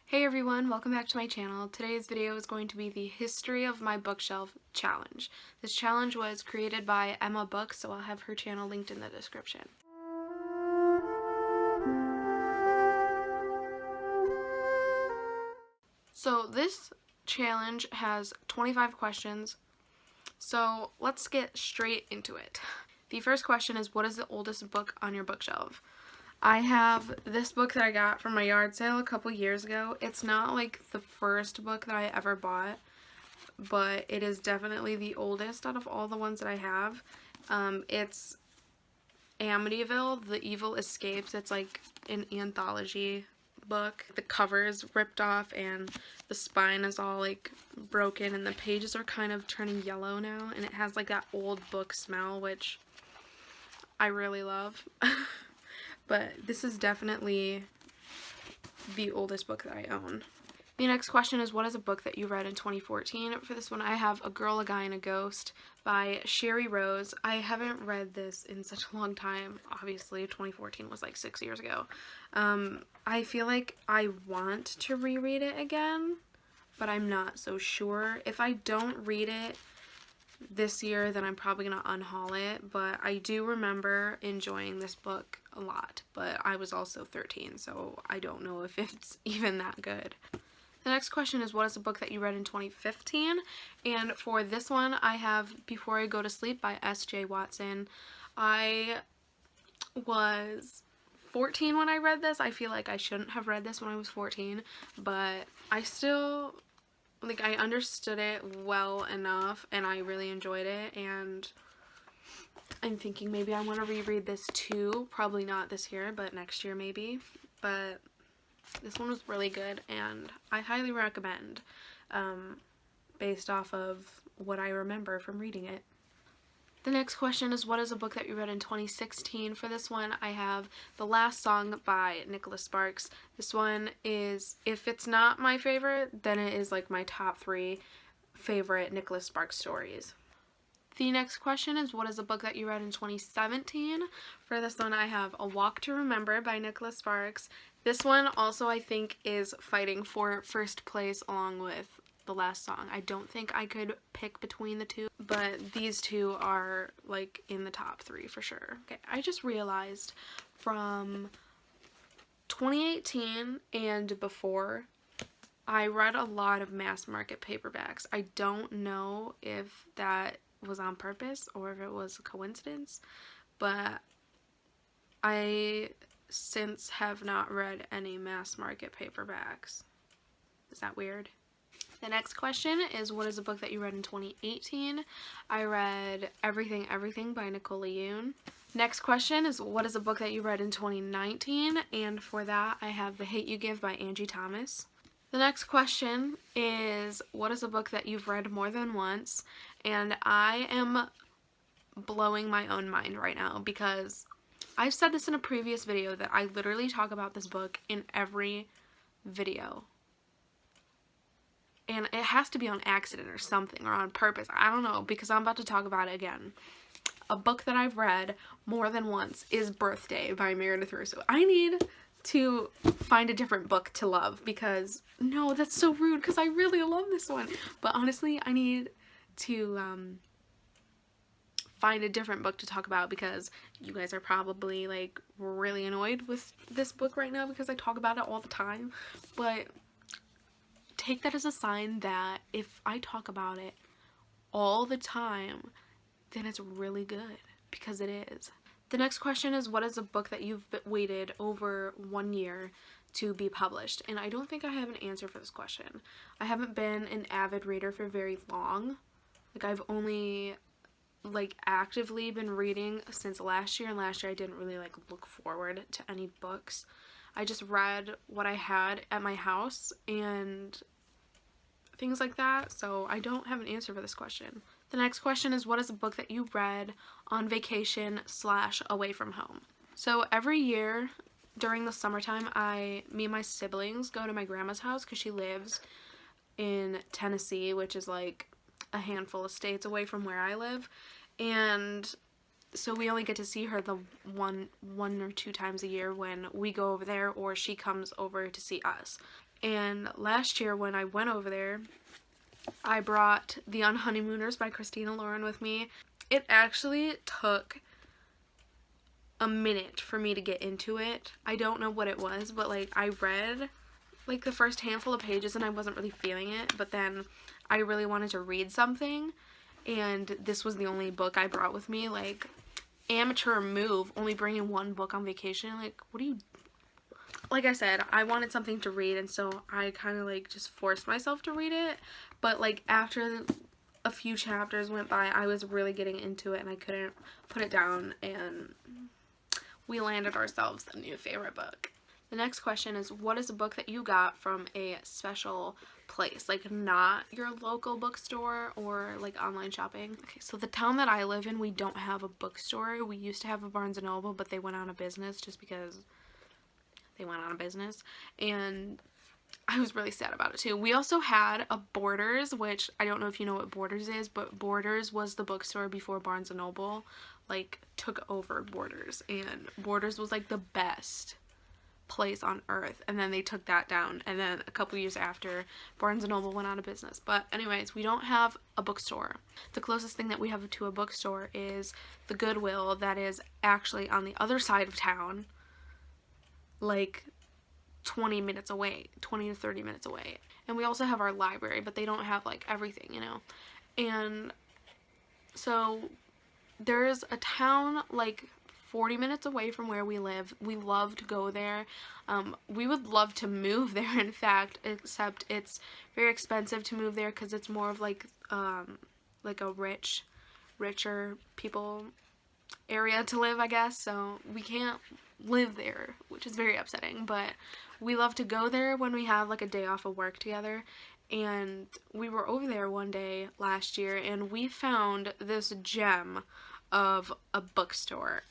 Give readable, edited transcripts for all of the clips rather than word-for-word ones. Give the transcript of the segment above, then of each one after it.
Hey everyone, welcome back to my channel. Today's video is going to be the History of My Bookshelf challenge. This challenge was created by Emma Books, so I'll have her channel linked in the description. So this challenge has 25 questions, so let's get straight into it. The first question is, what is the oldest book on your bookshelf? I have this book that I got from my yard sale a couple years ago. It's not like the first book that I ever bought, but it is definitely the oldest out of all the ones that I have. It's Amityville, The Evil Escapes. It's like an anthology book. The cover is ripped off and the spine is all like broken and the pages are kind of turning yellow now, and it has like that old book smell, which I really love. But this is definitely the oldest book that I own. The next question is, what is a book that you read in 2014? For this one, I have A Girl, a Guy, and a Ghost by Sherry Rose. I haven't read this in such a long time. Obviously, 2014 was like 6 years ago. I feel like I want to reread it again, but I'm not so sure. If I don't read it this year, then I'm probably gonna unhaul it, but I do remember enjoying this book a lot, but I was also 13, so I don't know if it's even that good. The next question is, what is a book that you read in 2015? And for this one, I have Before I Go to Sleep by S.J. Watson. I was 14 when I read this. I feel like I shouldn't have read this when I was 14, but I still I understood it well enough and I really enjoyed it, and I'm thinking maybe I want to reread this too. Probably not this year, but next year maybe. But this one was really good and I highly recommend, based off of what I remember from reading it. The next question is, what is a book that you read in 2016? For this one, I have The Last Song by Nicholas Sparks. This one is, if it's not my favorite, then it is like my top 3 favorite Nicholas Sparks stories. The next question is, what is a book that you read in 2017? For this one, I have A Walk to Remember by Nicholas Sparks. This one also, I think, is fighting for first place along with The Last Song. I don't think I could pick between the two, but these two are like in the top 3 for sure. Okay, I just realized from 2018 and before, I read a lot of mass market paperbacks. I don't know if that was on purpose or if it was a coincidence, but I since have not read any mass market paperbacks. Is that weird? The next question is, what is a book that you read in 2018? I read Everything Everything by Nicola Yoon. Next question is, what is a book that you read in 2019? And for that, I have The Hate You Give by Angie Thomas. The next question is, what is a book that you've read more than once? And I am blowing my own mind right now because I've said this in a previous video that I literally talk about this book in every video. And it has to be on accident or something, or on purpose. I don't know, because I'm about to talk about it again. A book that I've read more than once is Birthday by Meredith Russo. I need to find a different book to love because, no, that's so rude because I really love this one. But honestly, I need to find a different book to talk about because you guys are probably like really annoyed with this book right now because I talk about it all the time. But take that as a sign that if I talk about it all the time, then it's really good, because it is. The next question is, what is a book that you've waited over 1 year to be published? And I don't think I have an answer for this question. I haven't been an avid reader for very long. Like, I've only actively been reading since last year, and last year I didn't really look forward to any books. I just read what I had at my house and things like that, so I don't have an answer for this question. The next question is, what is a book that you read on vacation / away from home? So every year during the summertime, me and my siblings go to my grandma's house because she lives in Tennessee, which is like a handful of states away from where I live, and so we only get to see her the one or two times a year when we go over there or she comes over to see us. And last year when I went over there, I brought The Unhoneymooners by Christina Lauren with me. It actually took a minute for me to get into it. I don't know what it was, but like I read like the first handful of pages and I wasn't really feeling it, but then I really wanted to read something, and this was the only book I brought with me. Like, amateur move, only bringing one book on vacation. Like, what do you... Like I said, I wanted something to read, and so I kind of like just forced myself to read it. But like after a few chapters went by, I was really getting into it and I couldn't put it down, and we landed ourselves a new favorite book. The next question is, what is a book that you got from a special place? Like, not your local bookstore or like online shopping. Okay, so the town that I live in, we don't have a bookstore. We used to have a Barnes & Noble, but they went out of business just because they went out of business. And I was really sad about it too. We also had a Borders, which I don't know if you know what Borders is, but Borders was the bookstore before Barnes & Noble like took over Borders, and Borders was like the best place on earth, and then they took that down, and then a couple years after, Barnes & Noble went out of business. But anyways, we don't have a bookstore. The closest thing that we have to a bookstore is the Goodwill that is actually on the other side of town, like 20 minutes away, 20 to 30 minutes away. And we also have our library, but they don't have like everything, you know. And so there's a town like 40 minutes away from where we live. We love to go there. We would love to move there, in fact, except it's very expensive to move there because it's more of like a richer people area to live, I guess. So we can't live there, which is very upsetting, but we love to go there when we have like a day off of work together. And we were over there one day last year, and we found this gem of a bookstore.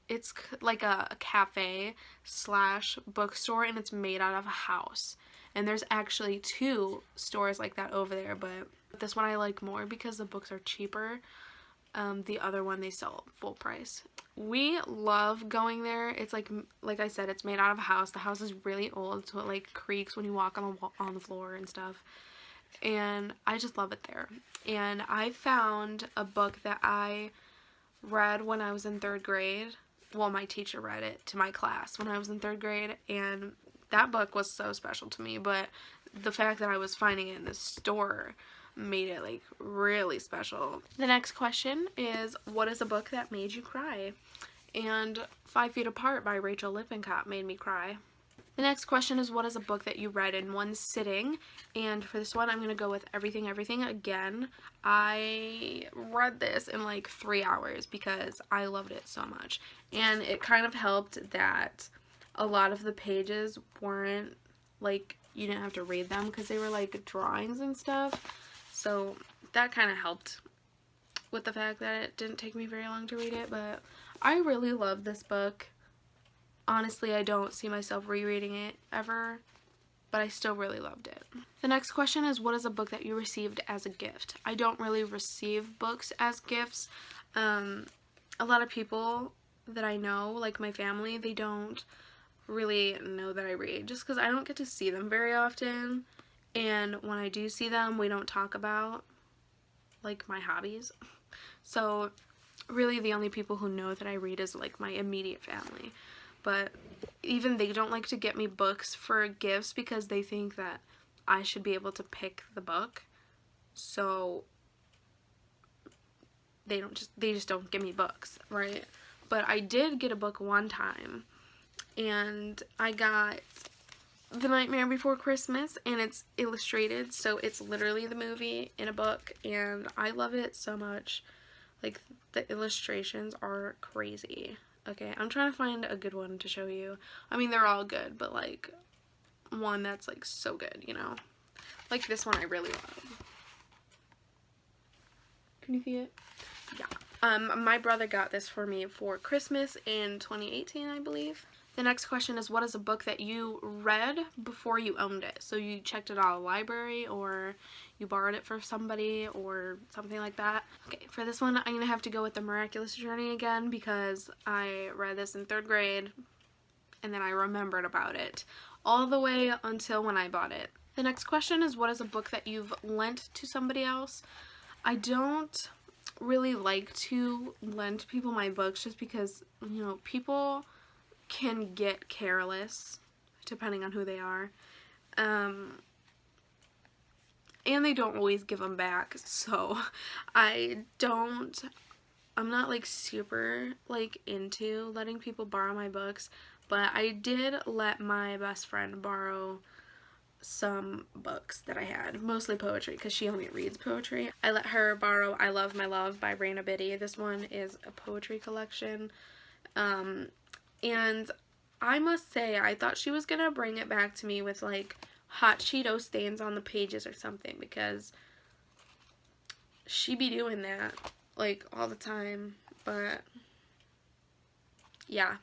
It's like a cafe slash bookstore, and it's made out of a house. And there's actually 2 stores like that over there, but this one I like more because the books are cheaper. The other one they sell full price. We love going there. It's like I said, it's made out of a house. The house is really old, so it like creaks when you walk on the floor and stuff. And I just love it there. And I found a book that I read when I was in 3rd grade. Well, my teacher read it to my class when I was in 3rd grade, and that book was so special to me. But the fact that I was finding it in this store made it like really special. The next question is, what is a book that made you cry? And 5 Feet Apart by Rachel Lippincott made me cry. The next question is, what is a book that you read in one sitting? And for this one, I'm going to go with Everything, Everything again. I read this in like 3 hours because I loved it so much. And it kind of helped that a lot of the pages weren't like, you didn't have to read them because they were like drawings and stuff. So that kind of helped with the fact that it didn't take me very long to read it. But I really love this book. Honestly, I don't see myself rereading it ever, but I still really loved it. The next question is, what is a book that you received as a gift? I don't really receive books as gifts. A lot of people that I know, like my family, they don't really know that I read just because I don't get to see them very often. And when I do see them, we don't talk about like my hobbies. So really the only people who know that I read is like my immediate family. But even they don't like to get me books for gifts because they think that I should be able to pick the book. So they just don't give me books, right? But I did get a book one time, and I got The Nightmare Before Christmas, and it's illustrated, so it's literally the movie in a book, and I love it so much. Like, the illustrations are crazy. Okay, I'm trying to find a good one to show you. I mean, they're all good, but like one that's like so good, you know? Like this one I really love. Can you see it? Yeah. My brother got this for me for Christmas in 2018, I believe. The next question is, what is a book that you read before you owned it? So you checked it out at a library, or you borrowed it from somebody, or something like that. Okay, for this one, I'm going to have to go with The Miraculous Journey again because I read this in 3rd grade, and then I remembered about it all the way until when I bought it. The next question is, what is a book that you've lent to somebody else? I don't really like to lend people my books just because, you know, people can get careless depending on who they are. And they don't always give them back, so I'm not like super like into letting people borrow my books, but I did let my best friend borrow some books that I had, mostly poetry because she only reads poetry. I let her borrow I Love My Love by Raina Biddy. This one is a poetry collection, and I must say I thought she was gonna bring it back to me with like hot Cheeto stains on the pages or something, because she be doing that like all the time. But yeah,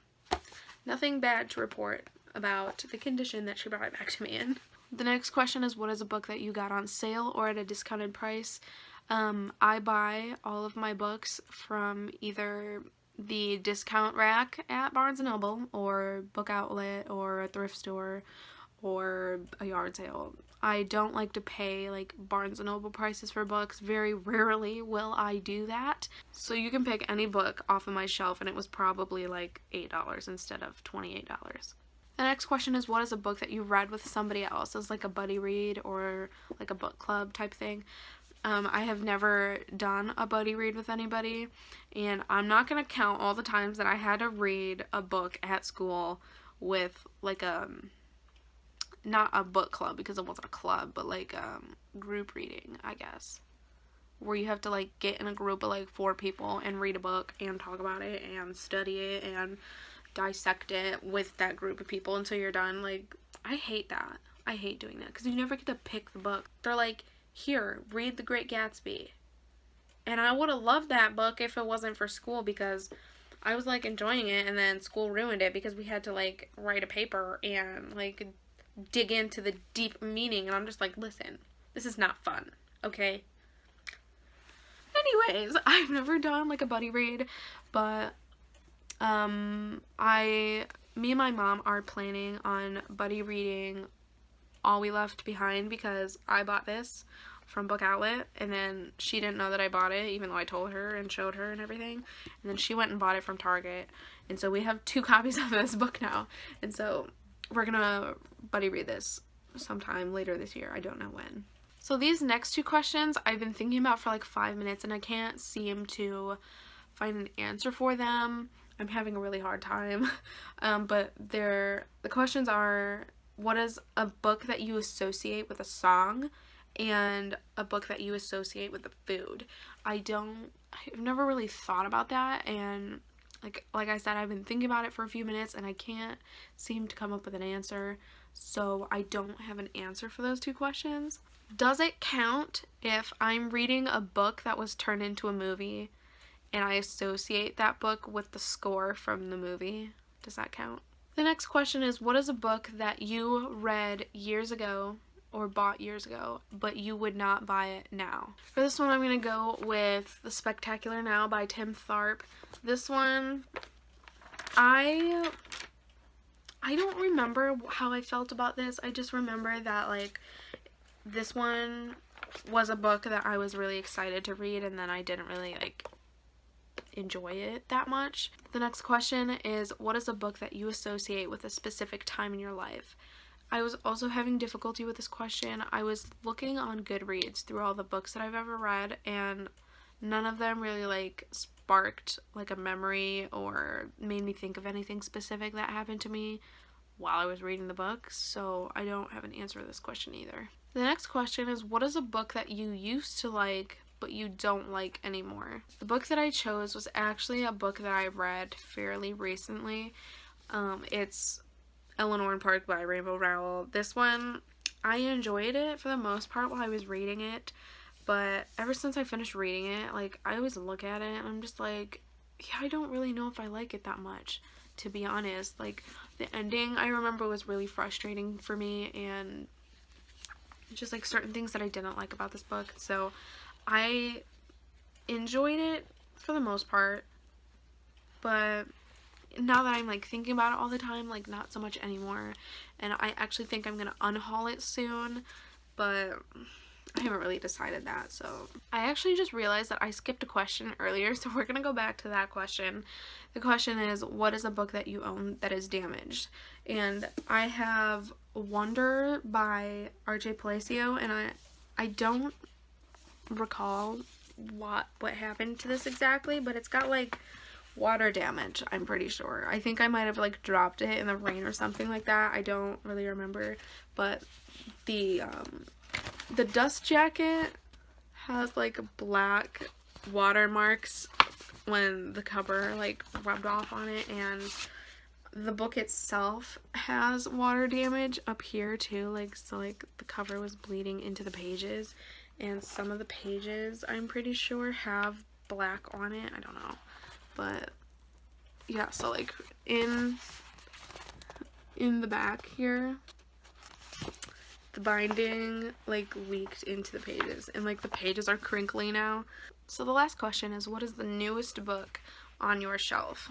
nothing bad to report about the condition that she brought it back to me in. The next question is, what is a book that you got on sale or at a discounted price? I buy all of my books from either the discount rack at Barnes & Noble or Book Outlet or a thrift store or a yard sale. I don't like to pay like Barnes & Noble prices for books. Very rarely will I do that. So you can pick any book off of my shelf and it was probably like $8 instead of $28. The next question is, what is a book that you read with somebody else? It's like a buddy read or like a book club type thing. I have never done a buddy read with anybody, and I'm not going to count all the times that I had to read a book at school with like not a book club because it wasn't a club, but like group reading, I guess, where you have to like get in a group of like 4 people and read a book and talk about it and study it and dissect it with that group of people until you're done. Like, I hate that. I hate doing that because you never get to pick the book. They're like, here, read The Great Gatsby. And I would have loved that book if it wasn't for school, because I was like enjoying it and then school ruined it because we had to like write a paper and like dig into the deep meaning, and I'm just like, listen, this is not fun, okay? Anyways, I've never done like a buddy read, but me and my mom are planning on buddy reading All We Left Behind, because I bought this from Book Outlet and then she didn't know that I bought it, even though I told her and showed her and everything, and then she went and bought it from Target, and so we have 2 copies of this book now, and so we're gonna buddy read this sometime later this year. I don't know when. So these next 2 questions I've been thinking about for like 5 minutes and I can't seem to find an answer for them. I'm having a really hard time. But the questions are, what is a book that you associate with a song and a book that you associate with a food? I've never really thought about that, and like I said, I've been thinking about it for a few minutes and I can't seem to come up with an answer, so I don't have an answer for those 2 questions. Does it count if I'm reading a book that was turned into a movie and I associate that book with the score from the movie? Does that count? The next question is, what is a book that you read years ago or bought years ago, but you would not buy it now? For this one, I'm going to go with The Spectacular Now by Tim Tharp. This one, I don't remember how I felt about this. I just remember that like this one was a book that I was really excited to read, and then I didn't really like enjoy it that much. The next question is, what is a book that you associate with a specific time in your life? I was also having difficulty with this question. I was looking on Goodreads through all the books that I've ever read, and none of them really like sparked like a memory or made me think of anything specific that happened to me while I was reading the book, so I don't have an answer to this question either. The next question is, what is a book that you used to like but you don't like anymore? The book that I chose was actually a book that I read fairly recently. It's Eleanor and Park by Rainbow Rowell. This one, I enjoyed it for the most part while I was reading it, but ever since I finished reading it, like, I always look at it and I'm just like, yeah, I don't really know if I like it that much, to be honest. Like, the ending, I remember, was really frustrating for me, and just like certain things that I didn't like about this book. So I enjoyed it for the most part, but now that I'm like thinking about it all the time, like not so much anymore, and I actually think I'm gonna unhaul it soon, but I haven't really decided that. So I actually just realized that I skipped a question earlier, so we're gonna go back to that question. The question is, what is a book that you own that is damaged? And I have Wonder by R.J. Palacio, and I don't recall what happened to this exactly, but it's got like water damage, I'm pretty sure. I think I might have like dropped it in the rain or something like that. I don't really remember, but the dust jacket has like black watermarks when the cover like rubbed off on it, and the book itself has water damage up here too, like, so like the cover was bleeding into the pages, and some of the pages I'm pretty sure have black on it. I don't know, but yeah, so like in the back here, the binding like leaked into the pages, and like the pages are crinkly now. So the last question is, what is the newest book on your shelf?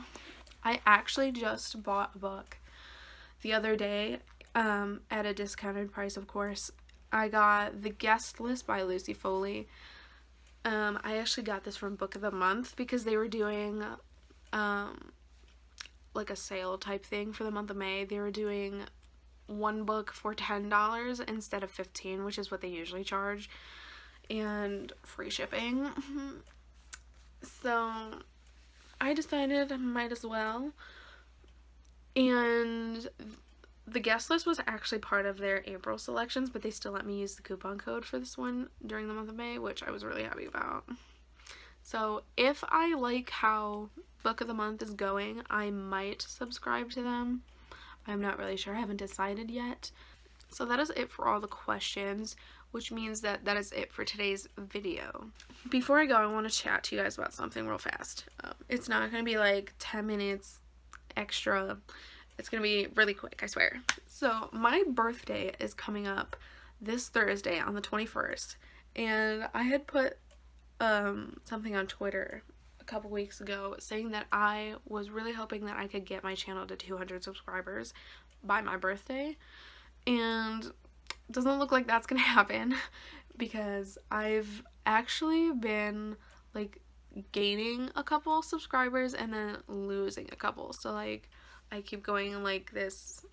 I actually just bought a book the other day at a discounted price, of course. I got The Guest List by Lucy Foley. I actually got this from Book of the Month because they were doing like a sale type thing for the month of May. They were doing one book for $10 instead of $15, which is what they usually charge, and free shipping. So I decided I might as well. And the guest list was actually part of their April selections, but they still let me use the coupon code for this one during the month of May, which I was really happy about. So if I like how Book of the Month is going, I might subscribe to them. I'm not really sure. I haven't decided yet. So that is it for all the questions, which means that that is it for today's video. Before I go, I want to chat to you guys about something real fast. It's not going to be like 10 minutes extra. It's going to be really quick, I swear. So my birthday is coming up this Thursday on the 21st, and I had put something on Twitter a couple weeks ago saying that I was really hoping that I could get my channel to 200 subscribers by my birthday, and it doesn't look like that's gonna happen because I've actually been like gaining a couple subscribers and then losing a couple. So like I keep going like this,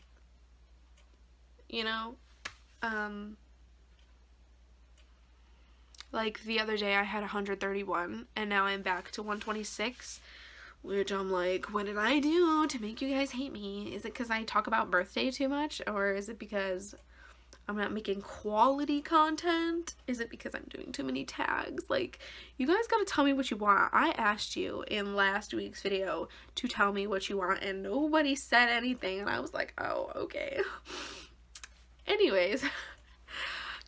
you know. Like the other day I had 131 and now I'm back to 126, which I'm like, what did I do to make you guys hate me? Is it because I talk about birthday too much, or is it because I'm not making quality content? Is it because I'm doing too many tags? Like, you guys gotta tell me what you want. I asked you in last week's video to tell me what you want and nobody said anything, and I was like, oh, okay. Anyways,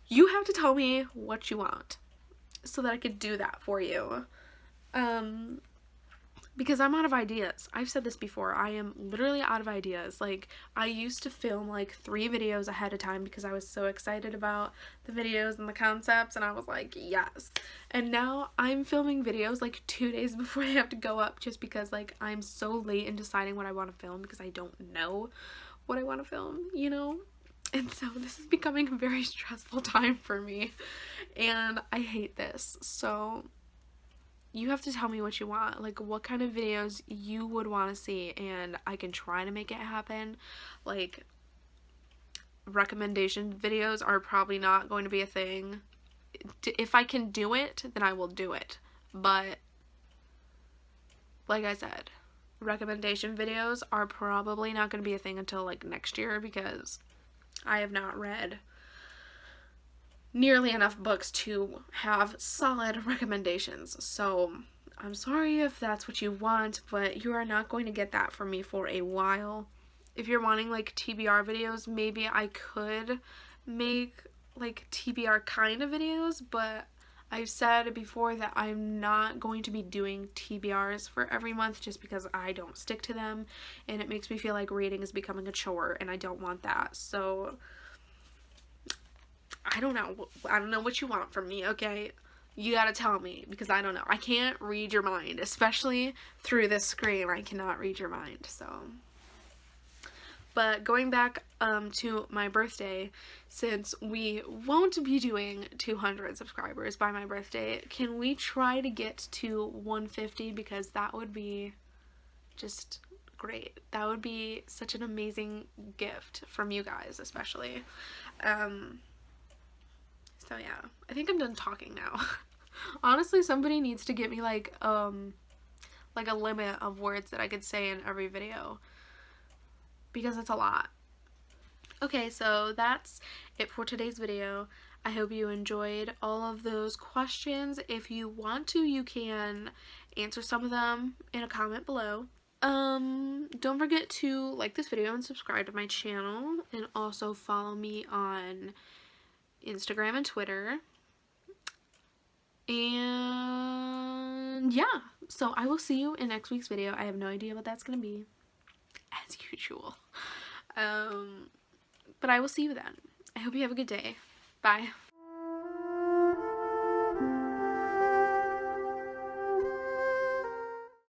you have to tell me what you want so that I could do that for you. Because I'm out of ideas. I've said this before. I am literally out of ideas. Like, I used to film like 3 videos ahead of time because I was so excited about the videos and the concepts, and I was like, yes. And now I'm filming videos like 2 days before they have to go up just because like I'm so late in deciding what I want to film because I don't know what I want to film, you know? And so this is becoming a very stressful time for me, and I hate this. So you have to tell me what you want, like what kind of videos you would want to see, and I can try to make it happen. Like, recommendation videos are probably not going to be a thing. If I can do it, then I will do it. But like I said, recommendation videos are probably not going to be a thing until like next year because I have not read nearly enough books to have solid recommendations. So I'm sorry if that's what you want, but you are not going to get that from me for a while. If you're wanting like TBR videos, maybe I could make like TBR kind of videos, but I've said before that I'm not going to be doing TBRs for every month just because I don't stick to them, and it makes me feel like reading is becoming a chore, and I don't want that. So I don't know what you want from me, okay? You gotta tell me, because I don't know. I can't read your mind, especially through this screen. I cannot read your mind, so. But going back to my birthday, since we won't be doing 200 subscribers by my birthday, can we try to get to 150? Because that would be just great. That would be such an amazing gift from you guys, especially. So yeah, I think I'm done talking now. Honestly, somebody needs to get me like a limit of words that I could say in every video, because it's a lot. Okay, so that's it for today's video. I hope you enjoyed all of those questions. If you want to, you can answer some of them in a comment below. Don't forget to like this video and subscribe to my channel, and also follow me on Instagram and Twitter. And yeah, so I will see you in next week's video. I have no idea what that's gonna be, as usual. But I will see you then. I hope you have a good day. Bye.